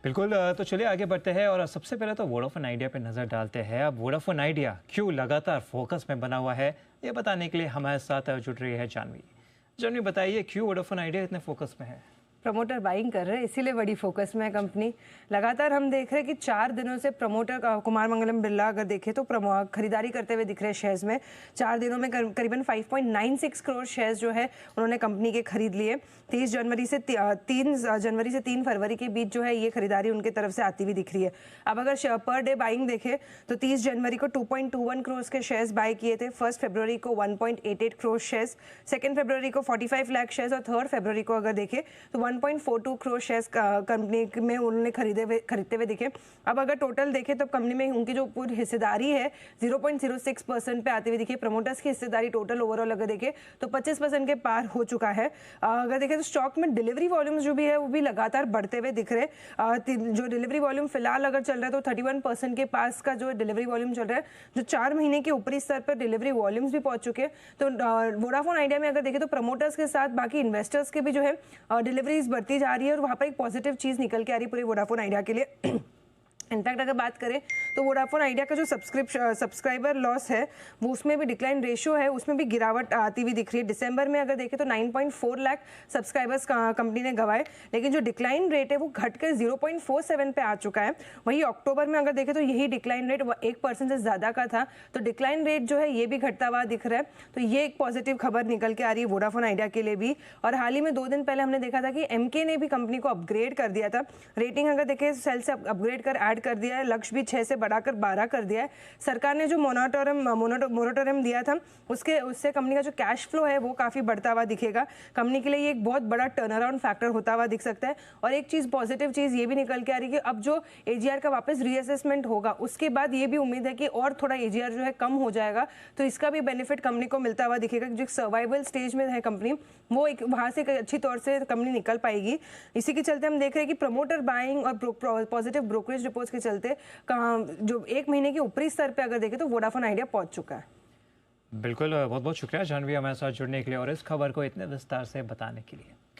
बिल्कुल। तो चलिए आगे बढ़ते हैं और सबसे पहले तो वोडाफोन आइडिया पे नज़र डालते हैं। अब वोडाफोन आइडिया क्यों लगातार फोकस में बना हुआ है, ये बताने के लिए हमारे साथ जुड़ रही है जानवी। जानवी, बताइए क्यों वोडाफोन आइडिया इतने फोकस में है? प्रमोटर बाइंग कर रहे हैं, इसीलिए बड़ी फोकस में है कंपनी। लगातार हम देख रहे हैं कि 4 दिनों से प्रमोटर कुमार मंगलम बिरला अगर देखें तो खरीदारी करते हुए दिख रहे हैं शेयर्स में। 4 दिनों में करीबन 5.96 करोड़ शेयर्स जो है उन्होंने कंपनी के खरीद लिए। 3 जनवरी से 3 फरवरी के बीच जो है ये खरीदारी उनके तरफ से आती हुई दिख रही है। अब अगर पर डे बाइंग देखें तो 30 जनवरी को 2.21 करोड़ के शेयर्स बाय किए थे, 1 फरवरी को 1.88 करोड़ शेयर्स, 2 फरवरी को 45 लाख शेयर्स और 3 फरवरी को अगर देखें तो 1.42 करोड़ शेयर्स कंपनी में उन्होंने खरीदते हुए दिखे। अब अगर टोटल देखें तो कंपनी में उनकी जो पूरी हिस्सेदारी है 0.06% पे आती हुई दिखी। प्रमोटर्स की हिस्सेदारी टोटल ओवरऑल अगर देखें तो 25% के पार हो चुका है। अगर देखें तो स्टॉक में डिलीवरी वॉल्यूम्स जो भी है वो भी लगातार बढ़ते हुए दिख रहे। जो डिलीवरी वॉल्यूम फिलहाल अगर चल रहा है तो 31% के पास का जो डिलीवरी वॉल्यूम चल रहा है, जो 4 महीने के ऊपरी स्तर पर डिलीवरी वॉल्यूम्स भी पहुंच चुके हैं। तो वोडाफोन आइडिया में अगर देखें तो प्रमोटर्स के साथ बाकी इन्वेस्टर्स के भी जो है डिलीवरीज बढ़ती जा रही है और वहाँ पर एक पॉजिटिव चीज़ निकल के आ रही है पूरे वोडाफोन आइडिया के लिए। इनफैक्ट अगर बात करें तो वोडाफोन आइडिया का जो सब्सक्राइबर लॉस है वो उसमें भी डिक्लाइन रेशियो है, उसमें भी गिरावट आती हुई दिख रही है। दिसंबर में अगर देखें तो 9.4 लाख सब्सक्राइबर्स कंपनी ने गंवाए, लेकिन जो डिक्लाइन रेट है वो घटकर 0.47 पे आ चुका है। वहीं अक्टूबर में अगर देखें तो यही डिक्लाइन रेट 1% से ज़्यादा का था, तो डिक्लाइन रेट जो है ये भी घटता हुआ दिख रहा है। तो ये एक पॉजिटिव खबर निकल के आ रही है वोडाफोन आइडिया के लिए भी। और हाल ही में 2 दिन पहले हमने देखा था कि एमके ने भी कंपनी को अपग्रेड कर दिया था। रेटिंग अगर देखें सेल से अपग्रेड कर दिया है, लक्ष्य भी 6 से बढ़ाकर 12 कर दिया है। सरकार ने जो मोरेटोरियम दिया था उससे कंपनी का जो कैश फ्लो है वो काफ़ी बढ़ता हुआ दिखेगा। कंपनी के लिए ये एक बहुत बड़ा टर्न अराउंड फैक्टर होता हुआ दिख सकता है। और एक चीज़ पॉजिटिव चीज़ ये भी निकल के आ रही है कि अब जो एजीआर का वापस रीअसेसमेंट होगा उसके बाद ये भी उम्मीद है कि और थोड़ा एजीआर जो है कम हो जाएगा, तो इसका भी बेनिफिट कंपनी को मिलता हुआ दिखेगा। जो सर्वाइवल स्टेज में है कंपनी, वो एक वहाँ से अच्छी तौर से कंपनी निकल पाएगी। इसी के चलते हम देख रहे हैं कि प्रमोटर बाइंग और पॉजिटिव ब्रोकरेज रिपोर्ट्स के चलते जो 1 महीने के ऊपरी स्तर पे अगर देखें तो वोडाफोन आइडिया पहुंच चुका है। बिल्कुल, बहुत बहुत शुक्रिया जानवी हमारे साथ जुड़ने के लिए और इस खबर को इतने विस्तार से बताने के लिए।